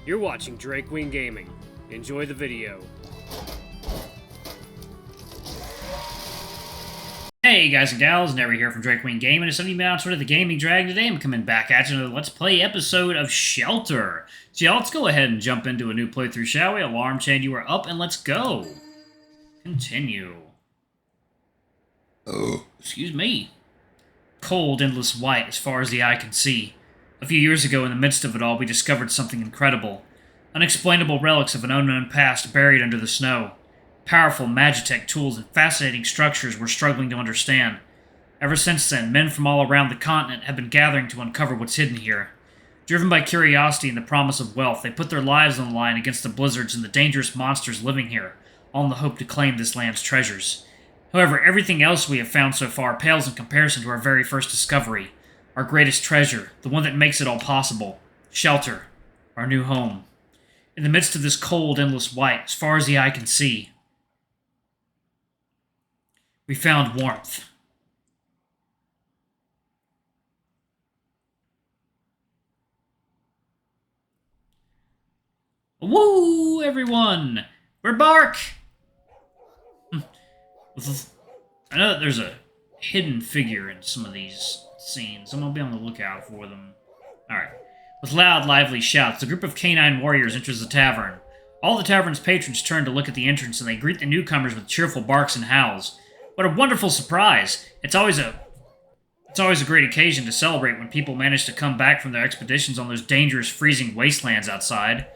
You're watching Drake Wing Gaming. Enjoy the video. Hey guys and gals, Never here from Drake Wing Gaming. It's 70 minutes of the Gaming Drag. Today I'm coming back at you with a Let's Play episode of Shelter. So yeah, let's go ahead and jump into a new playthrough, shall we? Alarm chain, you are up, and let's go. Continue. Oh, excuse me. Cold, endless white as far as the eye can see. A few years ago, in the midst of it all, we discovered something incredible. Unexplainable relics of an unknown past buried under the snow. Powerful Magitech tools and fascinating structures we're struggling to understand. Ever since then, men from all around the continent have been gathering to uncover what's hidden here. Driven by curiosity and the promise of wealth, they put their lives on the line against the blizzards and the dangerous monsters living here, all in the hope to claim this land's treasures. However, everything else we have found so far pales in comparison to our very first discovery. Our greatest treasure, the one that makes it all possible. Shelter. Our new home. In the midst of this cold, endless white, as far as the eye can see, we found warmth. Woo, everyone! We're Bark! I know that there's a hidden figure in some of these scenes. I'm gonna be on the lookout for them. Alright. With loud, lively shouts, a group of canine warriors enters the tavern. All the tavern's patrons turn to look at the entrance, and they greet the newcomers with cheerful barks and howls. What a wonderful surprise! It's always a great occasion to celebrate when people manage to come back from their expeditions on those dangerous, freezing wastelands outside.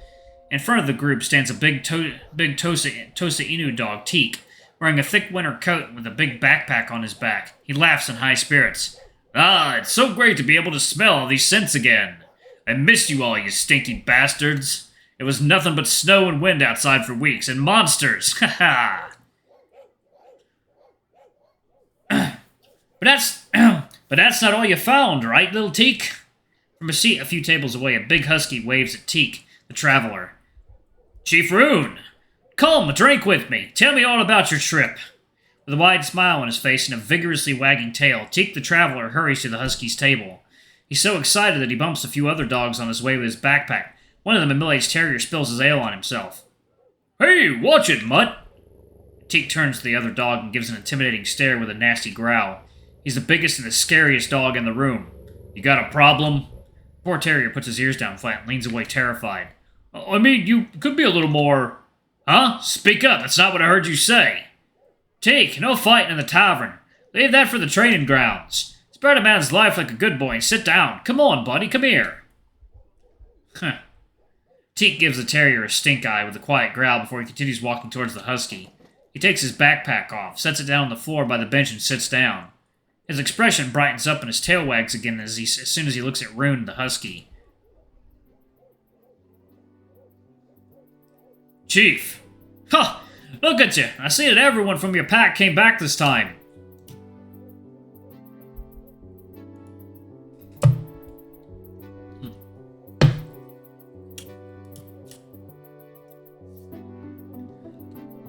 In front of the group stands a big Tosa Inu dog, Teak, wearing a thick winter coat with a big backpack on his back. He laughs in high spirits. Ah, it's so great to be able to smell all these scents again. I missed you all, you stinky bastards. It was nothing but snow and wind outside for weeks, and monsters, ha ha! But that's not all you found, right, little Teak? From a seat a few tables away, a big husky waves at Teak, the traveler. Chief Rune! Come, drink with me. Tell me all about your trip. With a wide smile on his face and a vigorously wagging tail, Teak the traveler hurries to the husky's table. He's so excited that he bumps a few other dogs on his way with his backpack. One of them, a middle-aged terrier, spills his ale on himself. Hey, watch it, mutt! Teak turns to the other dog and gives an intimidating stare with a nasty growl. He's the biggest and the scariest dog in the room. You got a problem? Poor terrier puts his ears down flat and leans away terrified. I mean, you could be a little more... Huh? Speak up, that's not what I heard you say. Teak, no fighting in the tavern. Leave that for the training grounds. Spread a man's life like a good boy and sit down. Come on, buddy, come here. Huh. Teak gives the terrier a stink eye with a quiet growl before he continues walking towards the husky. He takes his backpack off, sets it down on the floor by the bench, and sits down. His expression brightens up and his tail wags again as soon as he looks at Rune, the husky. Chief! Huh! Look at you! I see that everyone from your pack came back this time.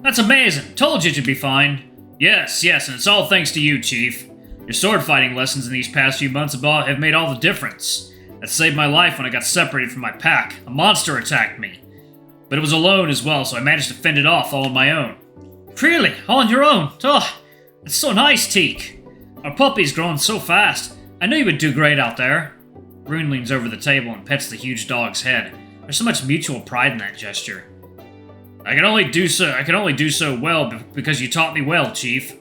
That's amazing! Told you it'd be fine. Yes, and it's all thanks to you, Chief. Your sword fighting lessons in these past few months have made all the difference. That saved my life when I got separated from my pack. A monster attacked me. But it was alone as well, so I managed to fend it off all on my own. Really? All on your own? Oh, that's so nice, Teak. Our puppy's growing so fast. I knew you would do great out there. Rune leans over the table and pets the huge dog's head. There's so much mutual pride in that gesture. I can only do so well because you taught me well, Chief.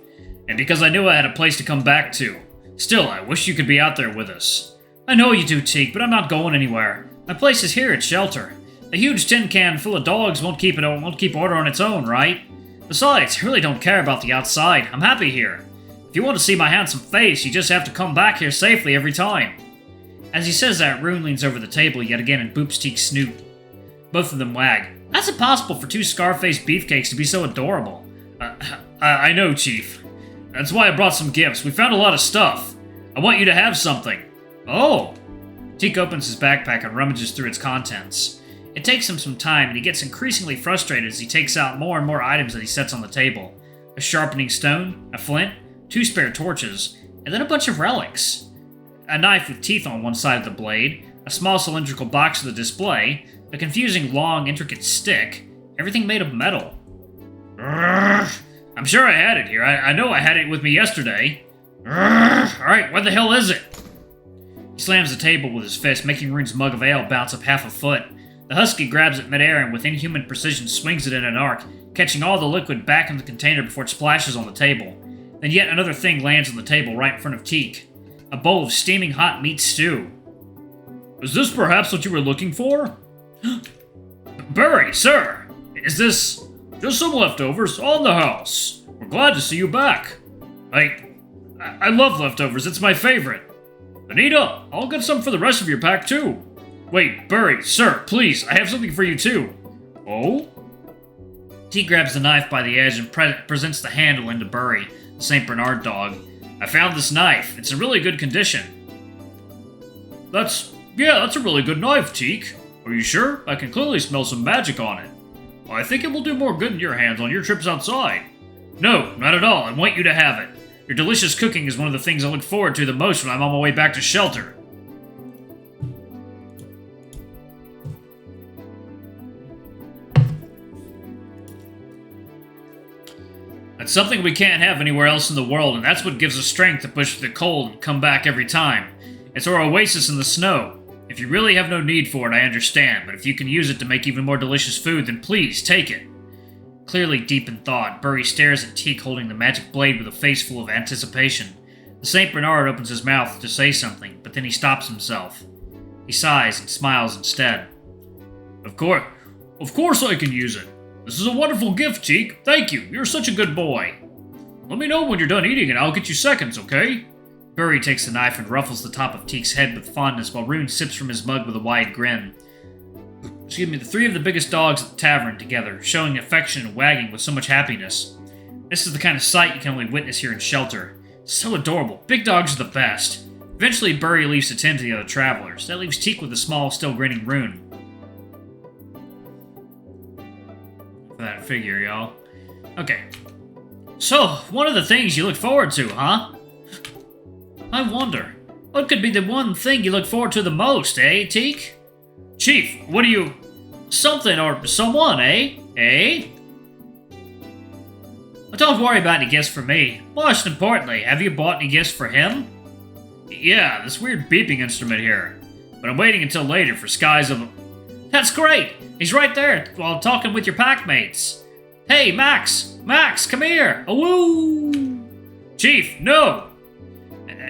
And because I knew I had a place to come back to. Still, I wish you could be out there with us. I know you do, Teak, but I'm not going anywhere. My place is here at Shelter. A huge tin can full of dogs won't keep order on its own, right? Besides, I really don't care about the outside. I'm happy here. If you want to see my handsome face, you just have to come back here safely every time. As he says that, Rune leans over the table yet again and boops Teak's snoot. Both of them wag. How's it possible for two scar-faced beefcakes to be so adorable? I know, Chief. That's why I brought some gifts. We found a lot of stuff. I want you to have something. Oh! Teak opens his backpack and rummages through its contents. It takes him some time, and he gets increasingly frustrated as he takes out more and more items that he sets on the table. A sharpening stone, a flint, 2 spare torches, and then a bunch of relics. A knife with teeth on one side of the blade, a small cylindrical box with a display, a confusing long, intricate stick, everything made of metal. I'm sure I had it here. I know I had it with me yesterday. Alright, what the hell is it? He slams the table with his fist, making Rune's mug of ale bounce up half a foot. The husky grabs it midair and with inhuman precision swings it in an arc, catching all the liquid back in the container before it splashes on the table. Then yet another thing lands on the table right in front of Teak. A bowl of steaming hot meat stew. Is this perhaps what you were looking for? Burry, sir! Is this... just some leftovers on the house. We're glad to see you back. I love leftovers, it's my favorite. Anita, I'll get some for the rest of your pack too. Wait, Burry, sir, please, I have something for you too. Oh? T grabs the knife by the edge and presents the handle into Burry, the St. Bernard dog. I found this knife. It's in really good condition. That's a really good knife, Teak. Are you sure? I can clearly smell some magic on it. Well, I think it will do more good in your hands on your trips outside. No, not at all. I want you to have it. Your delicious cooking is one of the things I look forward to the most when I'm on my way back to shelter. That's something we can't have anywhere else in the world, and that's what gives us strength to push through the cold and come back every time. It's our oasis in the snow. If you really have no need for it, I understand, but if you can use it to make even more delicious food, then please, take it. Clearly deep in thought, Burry stares at Teak holding the magic blade with a face full of anticipation. The St. Bernard opens his mouth to say something, but then he stops himself. He sighs and smiles instead. Of course I can use it. This is a wonderful gift, Teak. Thank you. You're such a good boy. Let me know when you're done eating and I'll get you seconds, okay? Burry takes the knife and ruffles the top of Teak's head with fondness while Rune sips from his mug with a wide grin. The three of the biggest dogs at the tavern together, showing affection and wagging with so much happiness. This is the kind of sight you can only witness here in shelter. It's so adorable. Big dogs are the best. Eventually, Burry leaves to tend to the other travelers. That leaves Teak with the small, still grinning Rune. For that figure, y'all. Okay. So, one of the things you look forward to, huh? I wonder, what could be the one thing you look forward to the most, eh, Teak? Chief, what do you... something or someone, eh? Eh? Well, don't worry about any gifts for me. Most importantly, have you bought any gifts for him? Yeah, this weird beeping instrument here. But I'm waiting until later for skies of... That's great! He's right there while talking with your packmates. Hey, Max! Max, come here! Awoo! Chief, no!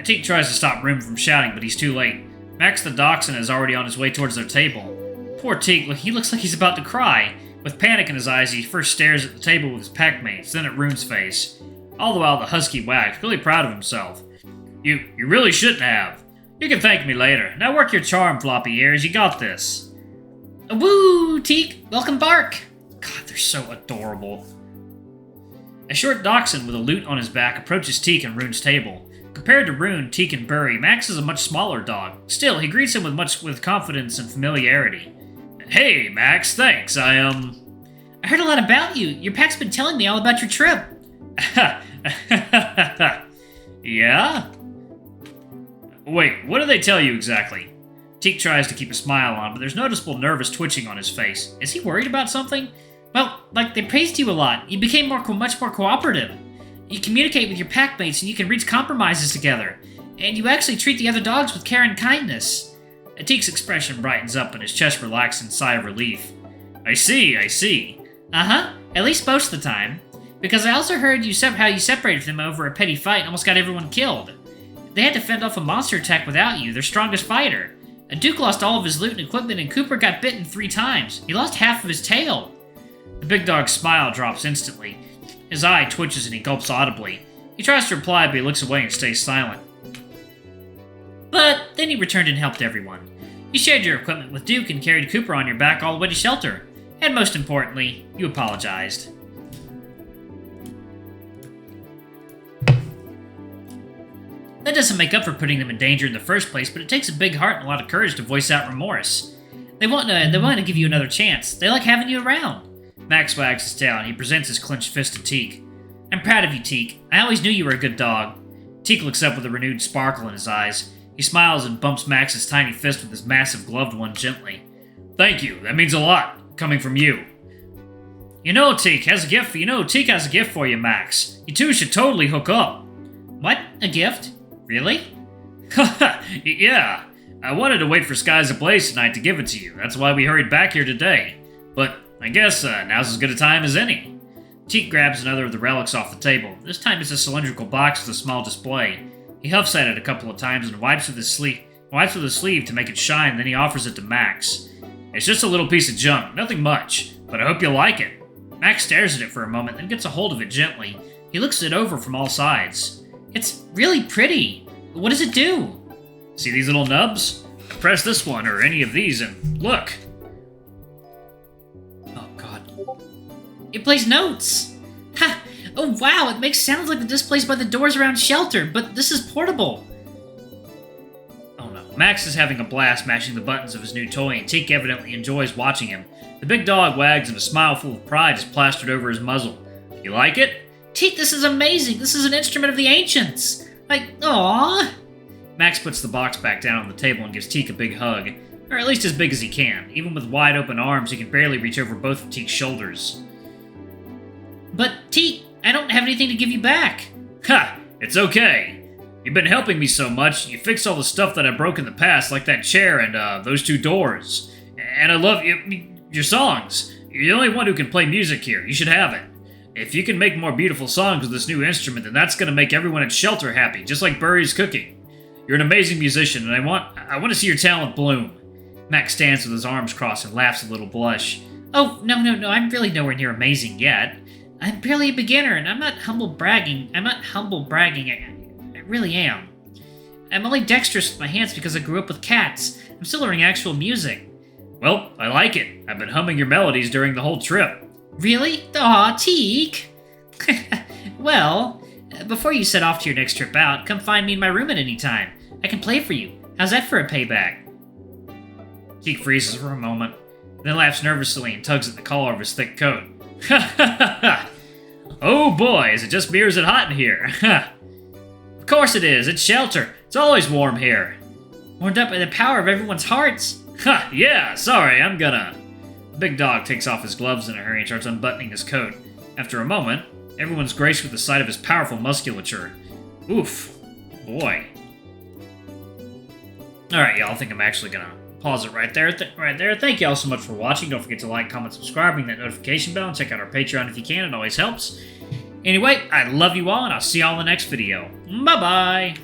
Teak tries to stop Rune from shouting, but he's too late. Max the Dachshund is already on his way towards their table. Poor Teak, he looks like he's about to cry. With panic in his eyes, he first stares at the table with his packmates, then at Rune's face. All the while, the husky wags, really proud of himself. You really shouldn't have. You can thank me later. Now work your charm, floppy ears. You got this. Woo, Teak! Welcome, Bark! God, they're so adorable. A short dachshund with a lute on his back approaches Teak and Rune's table. Compared to Rune, Teak, and Burry, Max is a much smaller dog. Still, he greets him with confidence and familiarity. Hey, Max, thanks. I heard a lot about you. Your pack's been telling me all about your trip. Yeah? Wait, what do they tell you exactly? Teak tries to keep a smile on, but there's noticeable nervous twitching on his face. Is he worried about something? Well, they praised you a lot. You became much more cooperative. You communicate with your packmates and you can reach compromises together. And you actually treat the other dogs with care and kindness. Teak's expression brightens up and his chest relaxes in a sigh of relief. I see. Uh-huh, at least most of the time. Because I also heard how you separated them over a petty fight and almost got everyone killed. They had to fend off a monster attack without you, their strongest fighter. Duke lost all of his loot and equipment and Cooper got bitten 3 times. He lost half of his tail. The big dog's smile drops instantly. His eye twitches and he gulps audibly. He tries to reply, but he looks away and stays silent. But then he returned and helped everyone. You shared your equipment with Duke and carried Cooper on your back all the way to shelter. And most importantly, you apologized. That doesn't make up for putting them in danger in the first place, but it takes a big heart and a lot of courage to voice out remorse. They want to give you another chance. They like having you around. Max wags his tail and he presents his clenched fist to Teak. I'm proud of you, Teak. I always knew you were a good dog. Teak looks up with a renewed sparkle in his eyes. He smiles and bumps Max's tiny fist with his massive gloved one gently. Thank you, that means a lot, coming from you. Teak has a gift for you, Max. You two should totally hook up. What? A gift? Really? Haha, yeah. I wanted to wait for Skies Ablaze tonight to give it to you. That's why we hurried back here today. But I guess now's as good a time as any. Teak grabs another of the relics off the table. This time it's a cylindrical box with a small display. He huffs at it a couple of times and wipes with his sleeve to make it shine, then he offers it to Max. It's just a little piece of junk, nothing much, but I hope you like it. Max stares at it for a moment, then gets a hold of it gently. He looks it over from all sides. It's really pretty. What does it do? See these little nubs? Press this one or any of these and look. Oh god. It plays notes! Ha! Oh wow, it makes sounds like the displays by the doors around Shelter, but this is portable. Oh no. Max is having a blast mashing the buttons of his new toy, and Teak evidently enjoys watching him. The big dog wags and a smile full of pride is plastered over his muzzle. You like it? Teak, this is amazing! This is an instrument of the ancients! Aww! Max puts the box back down on the table and gives Teak a big hug. Or at least as big as he can. Even with wide open arms, he can barely reach over both of Teak's shoulders. But, Teak, I don't have anything to give you back. Ha! It's okay. You've been helping me so much, you fixed all the stuff that I broke in the past, like that chair and those two doors. And I love your songs. You're the only one who can play music here. You should have it. If you can make more beautiful songs with this new instrument, then that's going to make everyone at Shelter happy, just like Burry's cooking. You're an amazing musician, and I want to see your talent bloom. Max stands with his arms crossed and laughs a little blush. Oh, no, I'm really nowhere near amazing yet. I'm barely a beginner, and I'm not humble bragging. I really am. I'm only dexterous with my hands because I grew up with cats. I'm still learning actual music. Well, I like it. I've been humming your melodies during the whole trip. Really? Aw, Teak! Well, before you set off to your next trip out, come find me in my room at any time. I can play for you. How's that for a payback? Teak freezes for a moment, then laughs nervously and tugs at the collar of his thick coat. Ha ha ha! Oh boy, is it just me or is it hot in here? Of course it is, it's Shelter. It's always warm here. Warmed up by the power of everyone's hearts. Ha, yeah, sorry, I'm gonna... The big dog takes off his gloves in a hurry and starts unbuttoning his coat. After a moment, everyone's graced with the sight of his powerful musculature. Oof. Boy. Alright, y'all, I think I'm actually gonna pause it right there. Thank y'all so much for watching. Don't forget to like, comment, subscribe, ring that notification bell, and check out our Patreon if you can. It always helps. Anyway, I love you all, and I'll see y'all in the next video. Bye-bye!